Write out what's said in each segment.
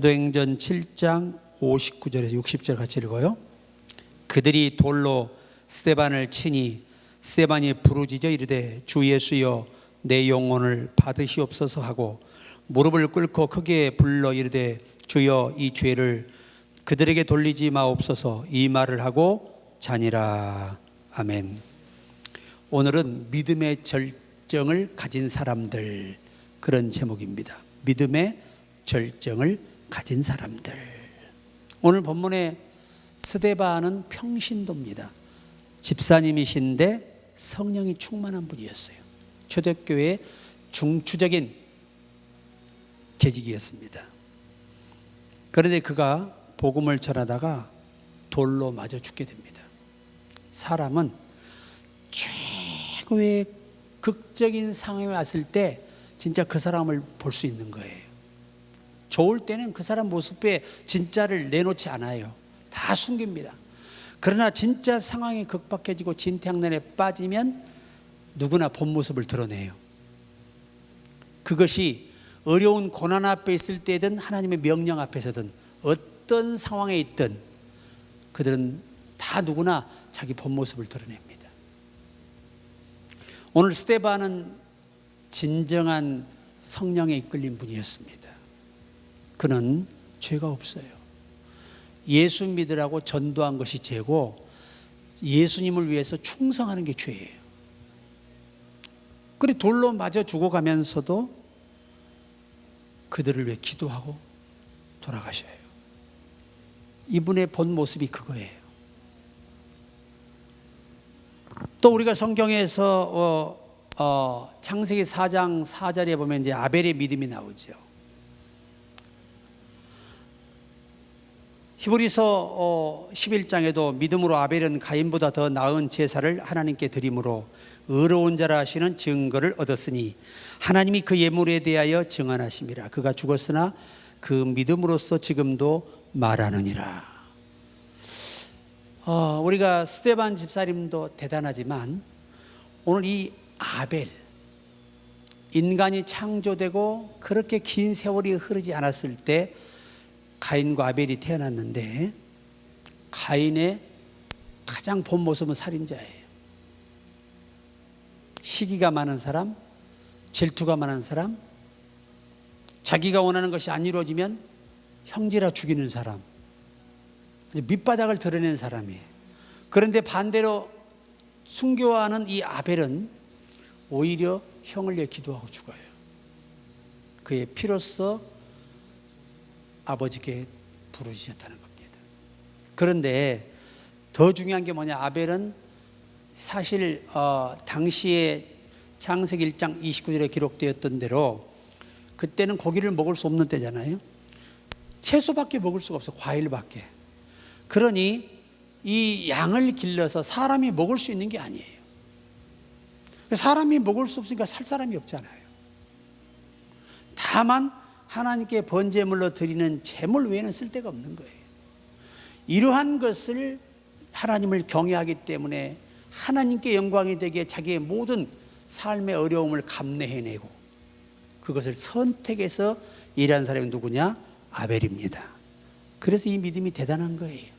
사도행전 7장 59절에서 60절 같이 읽어요. 그들이 돌로 스데반을 치니 스데반이 부르짖어 이르되 주 예수여 내 영혼을 받으시옵소서 하고 무릎을 꿇고 크게 불러 이르되 주여 이 죄를 그들에게 돌리지 마옵소서 이 말을 하고 자니라. 아멘. 오늘은 믿음의 절정을 가진 사람들, 그런 제목입니다. 믿음의 절정을 가진 사람들. 오늘 본문의 스데반은 평신도입니다. 집사님이신데 성령이 충만한 분이었어요. 초대교회의 중추적인 재직이었습니다. 그런데 그가 복음을 전하다가 돌로 맞아 죽게 됩니다. 사람은 최고의 극적인 상황에 왔을 때 진짜 그 사람을 볼 수 있는 거예요. 좋을 때는 그 사람 모습에 진짜를 내놓지 않아요. 다 숨깁니다. 그러나 진짜 상황이 극박해지고 진퇴양난에 빠지면 누구나 본 모습을 드러내요. 그것이 어려운 고난 앞에 있을 때든 하나님의 명령 앞에서든 어떤 상황에 있든 그들은 다 누구나 자기 본 모습을 드러냅니다. 오늘 스데반은 진정한 성령에 이끌린 분이었습니다. 그는 죄가 없어요. 예수 믿으라고 전도한 것이 죄고 예수님을 위해서 충성하는 게 죄예요. 그리고 돌로 맞아 죽어가면서도 그들을 위해 기도하고 돌아가셔요. 이분의 본 모습이 그거예요. 또 우리가 성경에서 창세기 4장 4절에 보면 이제 아벨의 믿음이 나오죠. 히브리서 11장에도 믿음으로 아벨은 가인보다 더 나은 제사를 하나님께 드림으로 의로운 자라 하시는 증거를 얻었으니 하나님이 그 예물에 대하여 증언하심이라. 그가 죽었으나 그 믿음으로써 지금도 말하느니라. 우리가 스데반 집사님도 대단하지만 오늘 이 아벨, 인간이 창조되고 그렇게 긴 세월이 흐르지 않았을 때 가인과 아벨이 태어났는데 가인의 가장 본 모습은 살인자예요. 시기가 많은 사람, 질투가 많은 사람, 자기가 원하는 것이 안 이루어지면 형제라 죽이는 사람, 밑바닥을 드러내는 사람이에요. 그런데 반대로 순교하는 이 아벨은 오히려 형을 위해 기도하고 죽어요. 그의 피로써 아버지께 부르짖었다는 겁니다. 그런데 더 중요한 게 뭐냐, 아벨은 사실 당시에 창세기 1장 29절에 기록되었던 대로 그때는 고기를 먹을 수 없는 때잖아요. 채소밖에 먹을 수가 없어, 과일밖에. 그러니 이 양을 길러서 사람이 먹을 수 있는 게 아니에요. 사람이 먹을 수 없으니까 살 사람이 없잖아요. 다만 하나님께 번제물로 드리는 제물 외에는 쓸데가 없는 거예요. 이러한 것을 하나님을 경외하기 때문에 하나님께 영광이 되게 자기의 모든 삶의 어려움을 감내해내고 그것을 선택해서 일한 사람이 누구냐? 아벨입니다. 그래서 이 믿음이 대단한 거예요.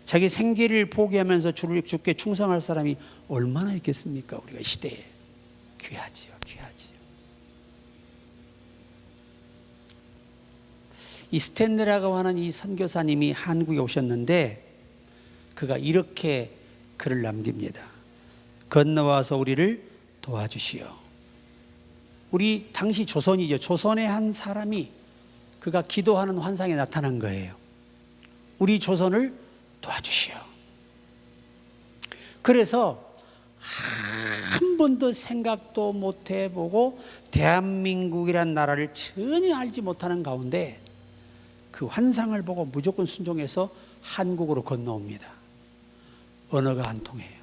자기 생계를 포기하면서 주께 충성할 사람이 얼마나 있겠습니까? 우리가 시대에. 귀하지요, 귀하지요. 이 스탠레라고 하는 이 선교사님이 한국에 오셨는데 그가 이렇게 글을 남깁니다. 건너와서 우리를 도와주시오. 우리 당시 조선이죠. 조선의 한 사람이 그가 기도하는 환상에 나타난 거예요. 우리 조선을 도와주시오. 그래서 한 번도 생각도 못 해보고 대한민국이란 나라를 전혀 알지 못하는 가운데 그 환상을 보고 무조건 순종해서 한국으로 건너옵니다. 언어가 안 통해요.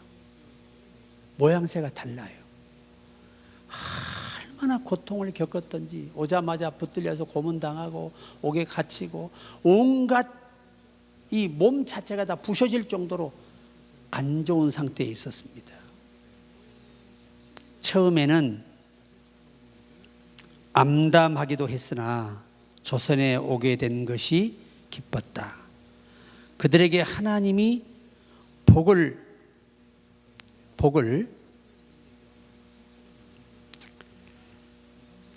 모양새가 달라요. 얼마나 고통을 겪었던지 오자마자 붙들려서 고문당하고 옥에 갇히고 온갖 이 몸 자체가 다 부셔질 정도로 안 좋은 상태에 있었습니다. 처음에는 암담하기도 했으나 조선에 오게 된 것이 기뻤다. 그들에게 하나님이 복을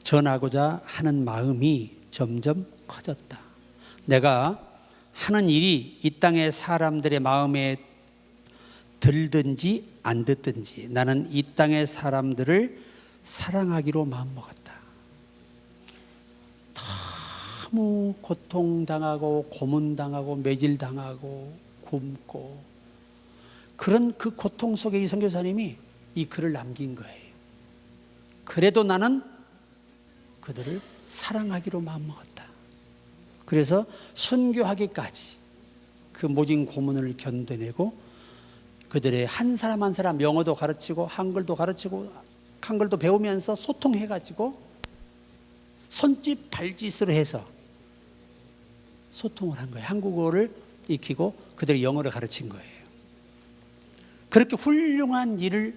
전하고자 하는 마음이 점점 커졌다. 내가 하는 일이 이 땅의 사람들의 마음에 들든지 안 듣든지 나는 이 땅의 사람들을 사랑하기로 마음먹었다. 너무 고통당하고 고문당하고 매질당하고 굶고 그런 그 고통 속에 이 선교사님이 이 글을 남긴 거예요. 그래도 나는 그들을 사랑하기로 마음먹었다. 그래서 순교하기까지 그 모진 고문을 견뎌내고 그들의 한 사람 한 사람 영어도 가르치고 한글도 가르치고 한글도 배우면서 소통해가지고 손짓 발짓으로 해서 소통을 한 거예요. 한국어를 익히고 그들의 영어를 가르친 거예요. 그렇게 훌륭한 일을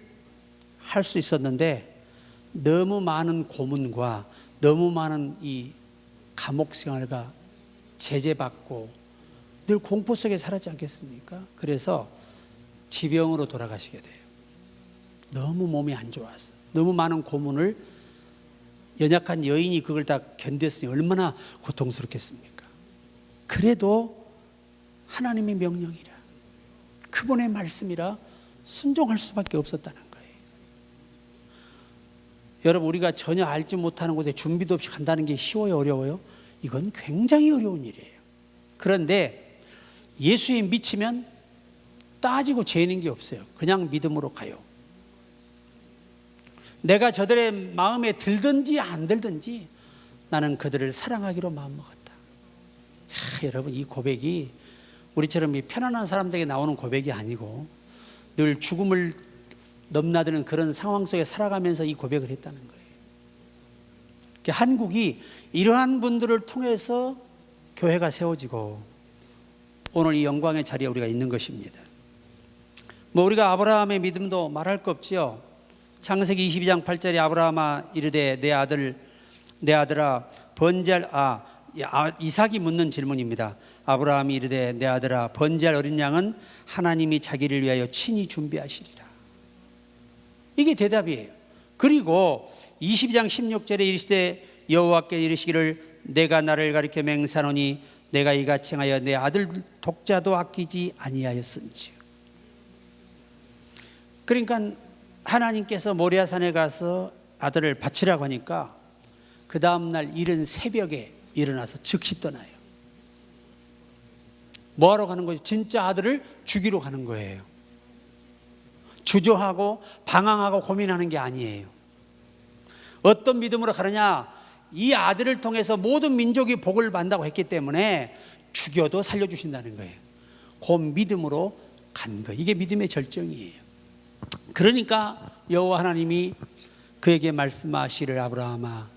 할 수 있었는데 너무 많은 고문과 너무 많은 이 감옥 생활과 제재받고 늘 공포 속에 살았지 않겠습니까? 그래서 지병으로 돌아가시게 돼요. 너무 몸이 안 좋아서 너무 많은 고문을 연약한 여인이 그걸 다 견뎠으니 얼마나 고통스럽겠습니까? 그래도 하나님의 명령이라 그분의 말씀이라 순종할 수밖에 없었다는 거예요. 여러분, 우리가 전혀 알지 못하는 곳에 준비도 없이 간다는 게 쉬워요, 어려워요? 이건 굉장히 어려운 일이에요. 그런데 예수에 미치면 따지고 재는 게 없어요. 그냥 믿음으로 가요. 내가 저들의 마음에 들든지 안 들든지 나는 그들을 사랑하기로 마음먹었다. 여러분, 이 고백이 우리처럼 이 편안한 사람들에게 나오는 고백이 아니고 늘 죽음을 넘나드는 그런 상황 속에 살아가면서 이 고백을 했다는 거예요. 한국이 이러한 분들을 통해서 교회가 세워지고 오늘 이 영광의 자리에 우리가 있는 것입니다. 뭐 우리가 아브라함의 믿음도 말할 거 없지요. 창세기 22장 8절에 아브라함아 이르되 내 아들아 번제할 이삭이 묻는 질문입니다. 아브라함이 이르되 내 아들아 번제할 어린 양은 하나님이 자기를 위하여 친히 준비하시리라. 이게 대답이에요. 그리고 22장 16절에 이르시되 여호와께 이르시기를 내가 나를 가리켜 맹세하노니 내가 이같이 행하여 내 아들 독자도 아끼지 아니하였은지. 그러니까 하나님께서 모리아산에 가서 아들을 바치라고 하니까 그 다음날 이른 새벽에 일어나서 즉시 떠나요. 뭐하러 가는 거죠? 진짜 아들을 죽이러 가는 거예요. 주저하고 방황하고 고민하는 게 아니에요. 어떤 믿음으로 가느냐? 이 아들을 통해서 모든 민족이 복을 받는다고 했기 때문에 죽여도 살려주신다는 거예요. 그 믿음으로 간 거예요. 이게 믿음의 절정이에요. 그러니까 여호와 하나님이 그에게 말씀하시를 아브라함아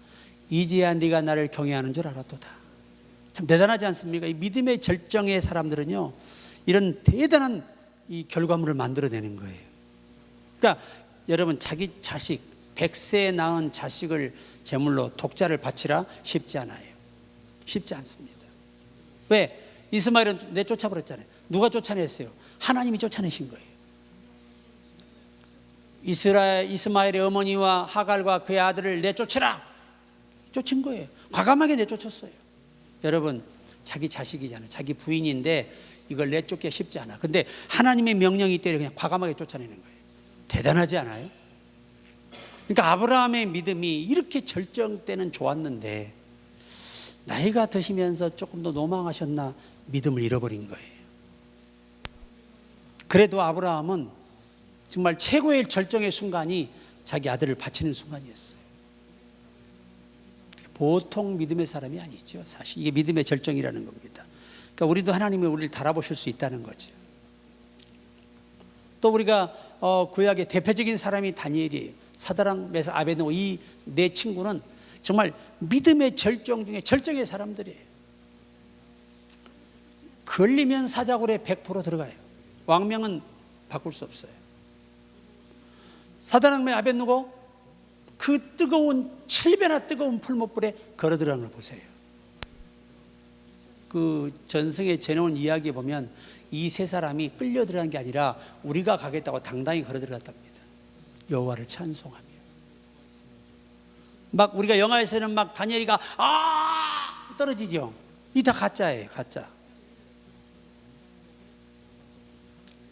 이제야 네가 나를 경외하는 줄 알았도다. 참 대단하지 않습니까? 이 믿음의 절정의 사람들은요 이런 대단한 이 결과물을 만들어내는 거예요. 그러니까 여러분, 자기 자식 100세 낳은 자식을 제물로 독자를 바치라 쉽지 않아요. 쉽지 않습니다. 왜? 이스마엘은 내쫓아버렸잖아요. 누가 쫓아냈어요? 하나님이 쫓아내신 거예요. 이스마엘의 어머니와 하갈과 그의 아들을 내쫓으라 쫓은 거예요. 과감하게 내쫓았어요. 여러분, 자기 자식이잖아요. 자기 부인인데 이걸 내쫓기 쉽지 않아. 근데 하나님의 명령이 때문에 그냥 과감하게 쫓아내는 거예요. 대단하지 않아요? 그러니까 아브라함의 믿음이 이렇게 절정 때는 좋았는데 나이가 드시면서 조금 더 노망하셨나 믿음을 잃어버린 거예요. 그래도 아브라함은 정말 최고의 절정의 순간이 자기 아들을 바치는 순간이었어요. 보통 믿음의 사람이 아니죠. 사실 이게 믿음의 절정이라는 겁니다. 그러니까 우리도 하나님이 우리를 달아보실 수 있다는 거죠. 또 우리가 구약의 대표적인 사람이 다니엘이에요. 사드락 메삭 아베드노고 이 네 친구는 정말 믿음의 절정 중에 절정의 사람들이에요. 걸리면 사자굴에 100% 들어가요. 왕명은 바꿀 수 없어요. 사드락 메삭 아베드노고 그 뜨거운 7배나 뜨거운 풀못불에 걸어 들어가는 걸 보세요. 그 전승에 전해온 이야기에 보면 이 세 사람이 끌려 들어간 게 아니라 우리가 가겠다고 당당히 걸어 들어갔답니다. 여호와를 찬송하며. 막 우리가 영화에서는 막 다니엘이가 떨어지죠. 이 다 가짜예요, 가짜.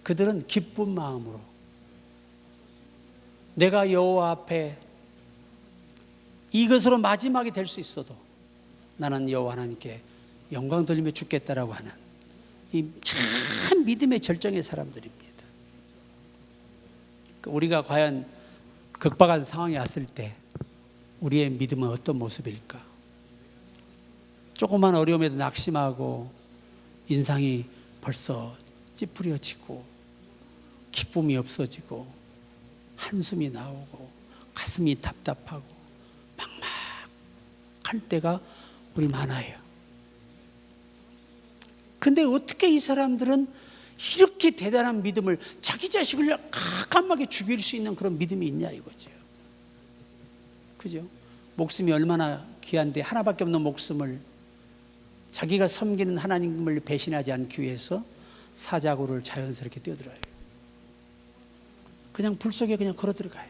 그들은 기쁜 마음으로 내가 여호와 앞에 이것으로 마지막이 될 수 있어도 나는 여호와 하나님께 영광 돌리며 죽겠다라고 하는 이 참 믿음의 절정의 사람들입니다. 우리가 과연 극박한 상황에 왔을 때 우리의 믿음은 어떤 모습일까? 조그만 어려움에도 낙심하고 인상이 벌써 찌푸려지고 기쁨이 없어지고 한숨이 나오고 가슴이 답답하고 막막할 때가 우리 많아요. 근데 어떻게 이 사람들은 이렇게 대단한 믿음을, 자기 자식을 깜깜하게 죽일 수 있는 그런 믿음이 있냐 이거죠. 그죠? 목숨이 얼마나 귀한데 하나밖에 없는 목숨을 자기가 섬기는 하나님을 배신하지 않기 위해서 사자고를 자연스럽게 뛰어들어요. 그냥 불 속에 그냥 걸어 들어가요.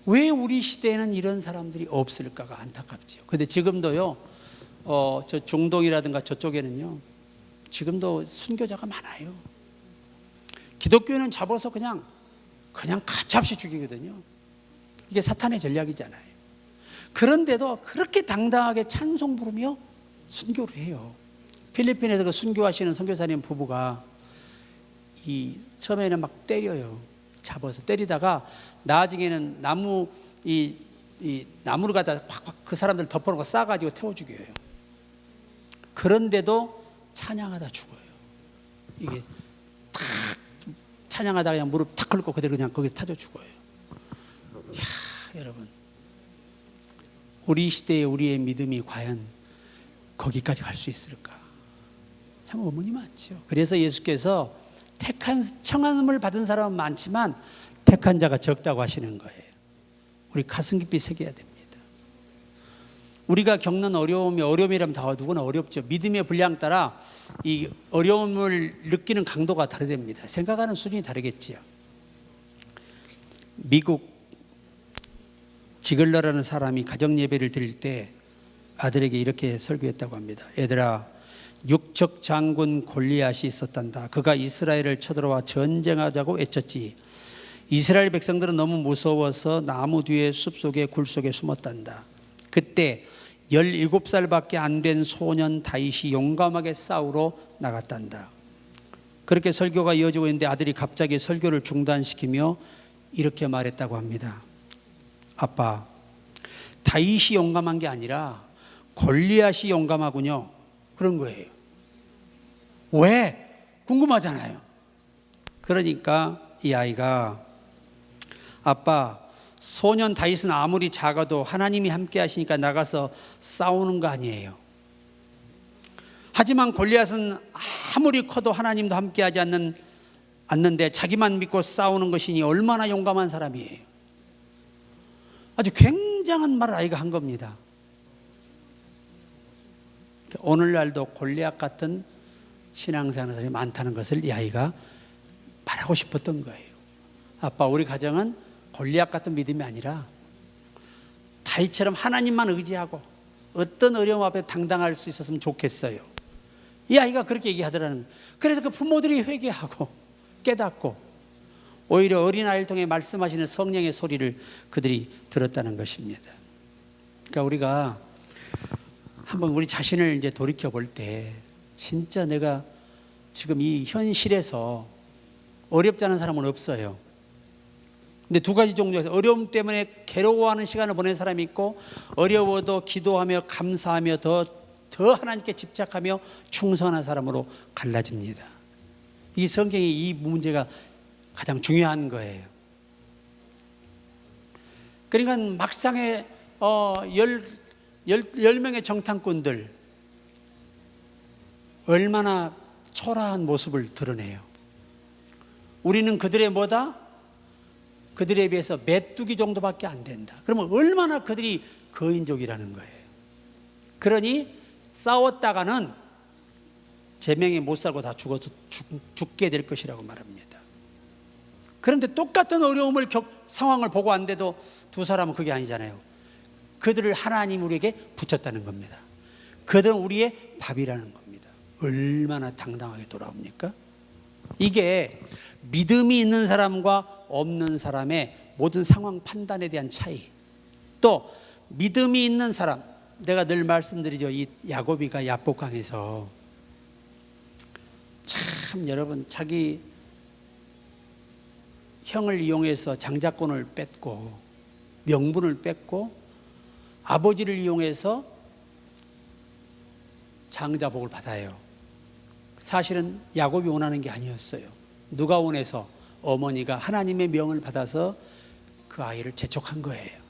왜 우리 시대에는 이런 사람들이 없을까가 안타깝지요. 그런데 지금도요, 저 중동이라든가 저쪽에는요, 지금도 순교자가 많아요. 기독교는 잡아서 그냥 가차없이 죽이거든요. 이게 사탄의 전략이잖아요. 그런데도 그렇게 당당하게 찬송 부르며 순교를 해요. 필리핀에서 그 순교하시는 선교사님 부부가 처음에는 막 때려요. 잡아서 때리다가 나중에는 나무를 갖다 팍팍 그 사람들 덮어놓고 싸가지고 태워 죽여요. 그런데도 찬양하다 죽어요. 이게 탁 찬양하다가 그냥 무릎 탁 꿇고 그대로 그냥 거기서 타져 죽어요. 이야, 여러분, 우리 시대에 우리의 믿음이 과연 거기까지 갈 수 있을까? 참 의문이 많죠. 그래서 예수께서 청함을 받은 사람은 많지만 택한 자가 적다고 하시는 거예요. 우리 가슴 깊이 새겨야 됩니다. 우리가 겪는 어려움이라면 다 누구나 어렵죠. 믿음의 분량 따라 이 어려움을 느끼는 강도가 다르답니다. 생각하는 수준이 다르겠지요. 미국 지글러라는 사람이 가정 예배를 드릴 때 아들에게 이렇게 설교했다고 합니다. 얘들아, 육적 장군 골리앗이 있었단다. 그가 이스라엘을 쳐들어와 전쟁하자고 외쳤지. 이스라엘 백성들은 너무 무서워서 나무 뒤에 숲속에 굴 속에 숨었단다. 그때 17살밖에 안 된 소년 다윗이 용감하게 싸우러 나갔단다. 그렇게 설교가 이어지고 있는데 아들이 갑자기 설교를 중단시키며 이렇게 말했다고 합니다. 아빠, 다윗이 용감한 게 아니라 골리앗이 용감하군요. 그런 거예요. 왜? 궁금하잖아요. 그러니까 이 아이가, 아빠, 소년 다윗은 아무리 작아도 하나님이 함께 하시니까 나가서 싸우는 거 아니에요. 하지만 골리앗은 아무리 커도 하나님도 함께 하지 않는데 자기만 믿고 싸우는 것이니 얼마나 용감한 사람이에요. 아주 굉장한 말을 아이가 한 겁니다. 오늘날도 골리앗 같은 신앙생활 사람이 많다는 것을 이 아이가 말하고 싶었던 거예요. 아빠, 우리 가정은 골리앗 같은 믿음이 아니라 다윗처럼 하나님만 의지하고 어떤 어려움 앞에 당당할 수 있었으면 좋겠어요. 이 아이가 그렇게 얘기하더라는 거예요. 그래서 그 부모들이 회개하고 깨닫고 오히려 어린아이를 통해 말씀하시는 성령의 소리를 그들이 들었다는 것입니다. 그러니까 우리가 한번 우리 자신을 이제 돌이켜 볼 때 진짜 내가 지금 이 현실에서 어렵지 않은 사람은 없어요. 근데 두 가지 종류에서 어려움 때문에 괴로워하는 시간을 보내는 사람이 있고, 어려워도 기도하며 감사하며 더 하나님께 집착하며 충성하는 사람으로 갈라집니다. 이 성경이 이 문제가 가장 중요한 거예요. 그러니까 막상에 10명의 정탐꾼들 얼마나 초라한 모습을 드러내요. 우리는 그들의 그들에 비해서 메뚜기 정도밖에 안 된다. 그러면 얼마나 그들이 거인족이라는 거예요. 그러니 싸웠다가는 제명에 못 살고 다 죽어서 죽게 될 것이라고 말합니다. 그런데 똑같은 어려움을 상황을 보고 왔는데도 두 사람은 그게 아니잖아요. 그들을 하나님 우리에게 붙였다는 겁니다. 그들은 우리의 밥이라는 겁니다. 얼마나 당당하게 돌아옵니까? 이게 믿음이 있는 사람과 없는 사람의 모든 상황 판단에 대한 차이, 또 믿음이 있는 사람, 내가 늘 말씀드리죠. 이 야고비가 야복강에서 참 여러분 자기 형을 이용해서 장자권을 뺏고 명분을 뺏고 아버지를 이용해서 장자복을 받아요. 사실은 야곱이 원하는 게 아니었어요. 누가 원해서? 어머니가 하나님의 명을 받아서 그 아이를 재촉한 거예요.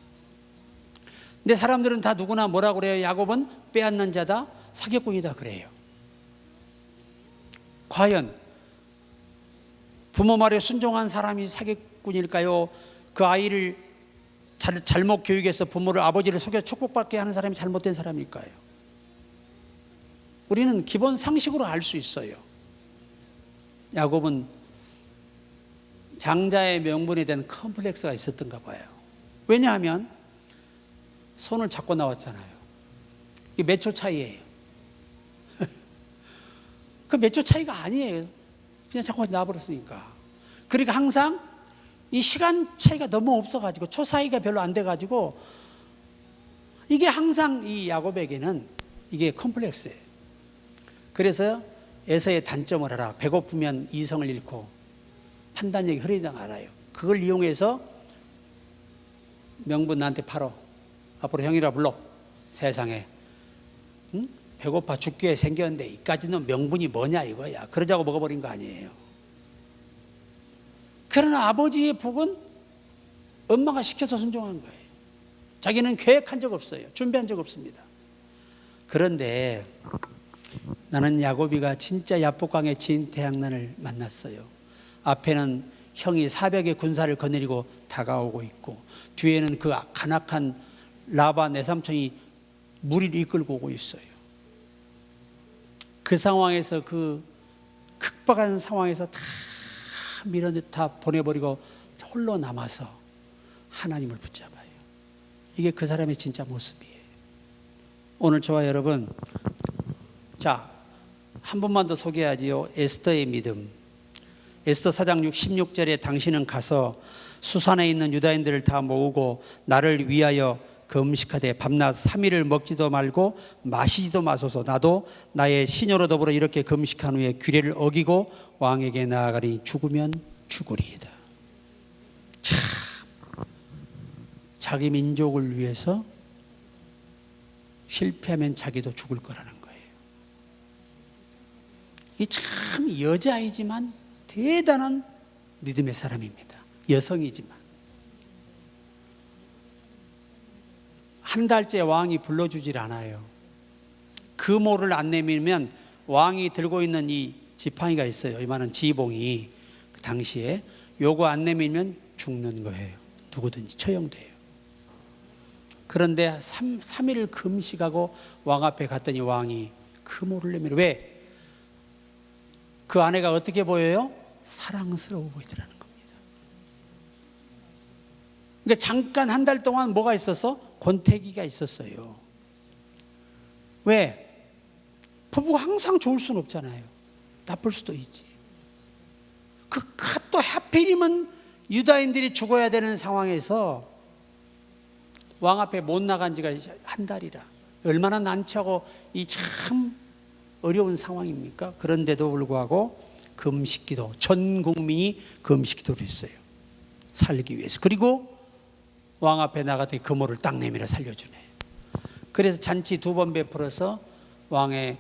근데 사람들은 다 누구나 뭐라 그래요? 야곱은 빼앗는 자다, 사기꾼이다 그래요. 과연 부모 말에 순종한 사람이 사기꾼일까요? 그 아이를 잘못 교육해서 부모를, 아버지를 속여 축복받게 하는 사람이 잘못된 사람일까요? 우리는 기본 상식으로 알 수 있어요. 야곱은 장자의 명분에 대한 컴플렉스가 있었던가 봐요. 왜냐하면 손을 잡고 나왔잖아요. 이게 몇 초 차이예요. 그 몇 초 차이가 아니에요. 그냥 자꾸 나와버렸으니까. 그러니까 항상 이 시간 차이가 너무 없어가지고 초 사이가 별로 안 돼가지고 이게 항상 이 야곱에게는 이게 컴플렉스예요. 그래서 에서의 단점을 알아. 배고프면 이성을 잃고 판단력이 흐려지는 걸 알아요. 그걸 이용해서 명분 나한테 팔어. 앞으로 형이라 불러. 세상에 응? 배고파 죽게 생겼는데 이까지는 명분이 뭐냐 이거야. 그러자고 먹어버린 거 아니에요. 그러나 아버지의 복은 엄마가 시켜서 순종한 거예요. 자기는 계획한 적 없어요. 준비한 적 없습니다. 그런데 나는 야고비가 진짜 야복강의 진태양난을 만났어요. 앞에는 형이 400의 군사를 거느리고 다가오고 있고 뒤에는 그 간악한 라바 내삼촌이 무리를 이끌고 오고 있어요. 그 상황에서, 그 극박한 상황에서 다 다 보내버리고 홀로 남아서 하나님을 붙잡아요. 이게 그 사람의 진짜 모습이에요. 오늘 저와 여러분, 자, 한 번만 더 소개하지요. 에스더의 믿음. 에스더 4장 16절에 당신은 가서 수산에 있는 유다인들을 다 모으고 나를 위하여 금식하되 밤낮 3일을 먹지도 말고 마시지도 마소서. 나도 나의 시녀로 더불어 이렇게 금식한 후에 규례를 어기고 왕에게 나아가리. 죽으면 죽으리이다. 참, 자기 민족을 위해서 실패하면 자기도 죽을 거라는 거예요. 이 참 여자이지만 대단한 믿음의 사람입니다. 여성이지만. 한 달째 왕이 불러주질 않아요. 금오를 안 내밀면 왕이 들고 있는 이 지팡이가 있어요. 이만한 지봉이. 그 당시에 요거 안 내밀면 죽는 거예요. 누구든지 처형돼요. 그런데 3일을 금식하고 왕 앞에 갔더니 왕이 금오를 내밀어. 왜? 그 아내가 어떻게 보여요? 사랑스러워 보이더라는 겁니다. 그러니까 잠깐 한 달 동안 뭐가 있었어? 권태기가 있었어요. 왜? 부부가 항상 좋을 수는 없잖아요. 나쁠 수도 있지. 또 하필이면 유다인들이 죽어야 되는 상황에서 왕 앞에 못 나간 지가 한 달이라. 얼마나 난처하고 이 참 어려운 상황입니까? 그런데도 불구하고 금식기도, 전 국민이 금식기도를 했어요. 살기 위해서. 그리고 왕 앞에 나갔더니 금오를 딱 내밀어 살려주네. 그래서 잔치 2번 베풀어서 왕의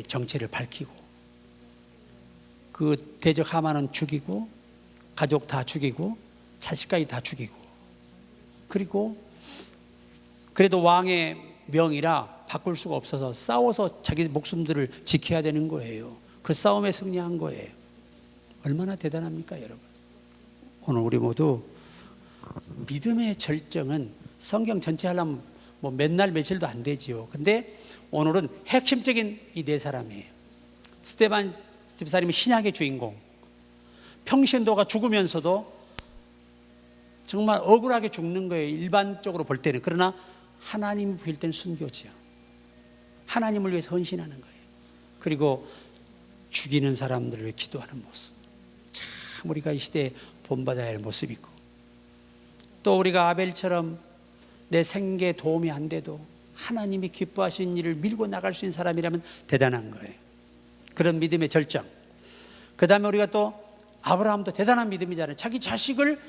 정체를 밝히고 그 대적 하만은 죽이고 가족 다 죽이고 자식까지 다 죽이고 그리고 그래도 왕의 명이라 바꿀 수가 없어서 싸워서 자기 목숨들을 지켜야 되는 거예요. 그 싸움에 승리한 거예요. 얼마나 대단합니까 여러분. 오늘 우리 모두 믿음의 절정은 성경 전체 하려면 뭐 몇 날 며칠도 안 되지요. 근데 오늘은 핵심적인 이 네 사람이에요. 스데반 집사님이 신약의 주인공. 평신도가 죽으면서도 정말 억울하게 죽는 거예요. 일반적으로 볼 때는. 그러나 하나님이 보일 때는 순교지요. 하나님을 위해서 헌신하는 거예요. 그리고 죽이는 사람들을 위해 기도하는 모습. 참 우리가 이 시대에 본받아야 할 모습이고, 또 우리가 아벨처럼 내 생계에 도움이 안 돼도 하나님이 기뻐하시는 일을 밀고 나갈 수 있는 사람이라면 대단한 거예요. 그런 믿음의 절정. 그 다음에 우리가 또 아브라함도 대단한 믿음이잖아요. 자기 자식을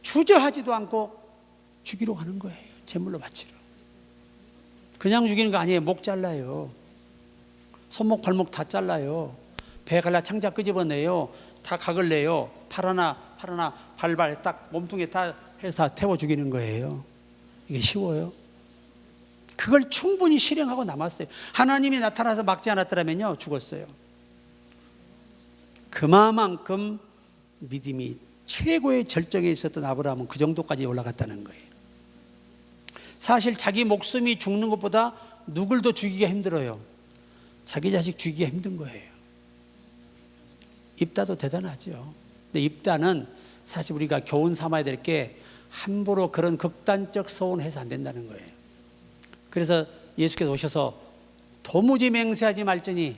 주저하지도 않고 죽이러 가는 거예요. 제물로 바치러. 그냥 죽이는 거 아니에요. 목 잘라요. 손목 발목 다 잘라요. 배 갈라 창자 끄집어내요. 다 각을 내요. 팔 하나 발발 딱 몸통에 다 해서 다 태워 죽이는 거예요. 이게 쉬워요? 그걸 충분히 실행하고 남았어요. 하나님이 나타나서 막지 않았더라면요 죽었어요. 그만큼 믿음이 최고의 절정에 있었던 아브라함은 그 정도까지 올라갔다는 거예요. 사실 자기 목숨이 죽는 것보다 누굴 더 죽이기가 힘들어요. 자기 자식 죽이기가 힘든 거예요. 입다도 대단하죠. 근데 입다는 사실 우리가 교훈 삼아야 될 게 함부로 그런 극단적 서운해서 안 된다는 거예요. 그래서 예수께서 오셔서 도무지 맹세하지 말지니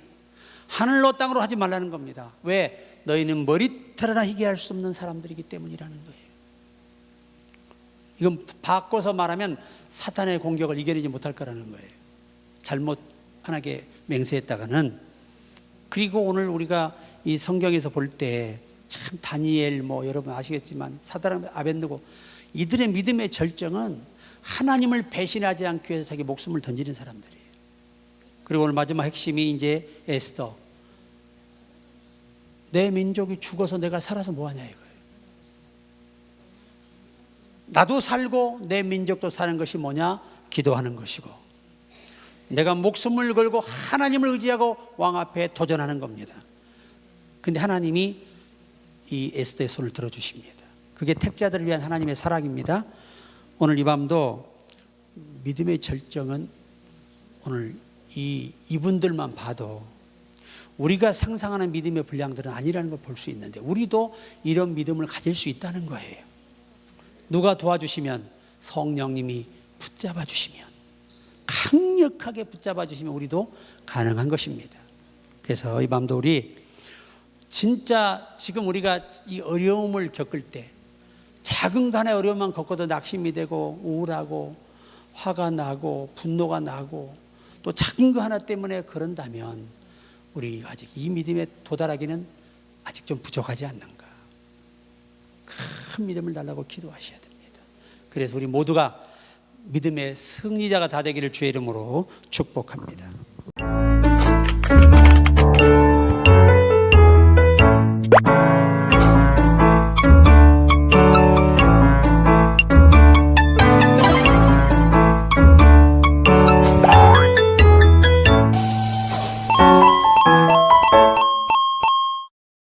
하늘로 땅으로 하지 말라는 겁니다. 왜? 너희는 머리털 하나 희게 할 수 없는 사람들이기 때문이라는 거예요. 이건 바꿔서 말하면 사탄의 공격을 이겨내지 못할 거라는 거예요. 잘못 하나게 맹세했다가는. 그리고 오늘 우리가 이 성경에서 볼 때 참 다니엘 뭐 여러분 아시겠지만 사드락 아벳느고 이들의 믿음의 절정은 하나님을 배신하지 않기 위해서 자기 목숨을 던지는 사람들이에요. 그리고 오늘 마지막 핵심이 이제 에스더. 내 민족이 죽어서 내가 살아서 뭐하냐 이거예요. 나도 살고 내 민족도 사는 것이 뭐냐? 기도하는 것이고, 내가 목숨을 걸고 하나님을 의지하고 왕 앞에 도전하는 겁니다. 근데 하나님이 이 에스더의 손을 들어주십니다. 그게 택자들을 위한 하나님의 사랑입니다. 오늘 이 밤도 믿음의 절정은 오늘 이분들만 봐도 우리가 상상하는 믿음의 분량들은 아니라는 걸 볼 수 있는데, 우리도 이런 믿음을 가질 수 있다는 거예요. 누가 도와주시면, 성령님이 붙잡아 주시면, 강력하게 붙잡아 주시면 우리도 가능한 것입니다. 그래서 이 밤도 우리 진짜 지금 우리가 이 어려움을 겪을 때, 작은 간의 어려움만 겪어도 낙심이 되고 우울하고 화가 나고 분노가 나고 또 작은 거 하나 때문에 그런다면 우리 아직 이 믿음에 도달하기는 아직 좀 부족하지 않는가. 큰 믿음을 달라고 기도하셔야 됩니다. 그래서 우리 모두가 믿음의 승리자가 다 되기를 주의 이름으로 축복합니다.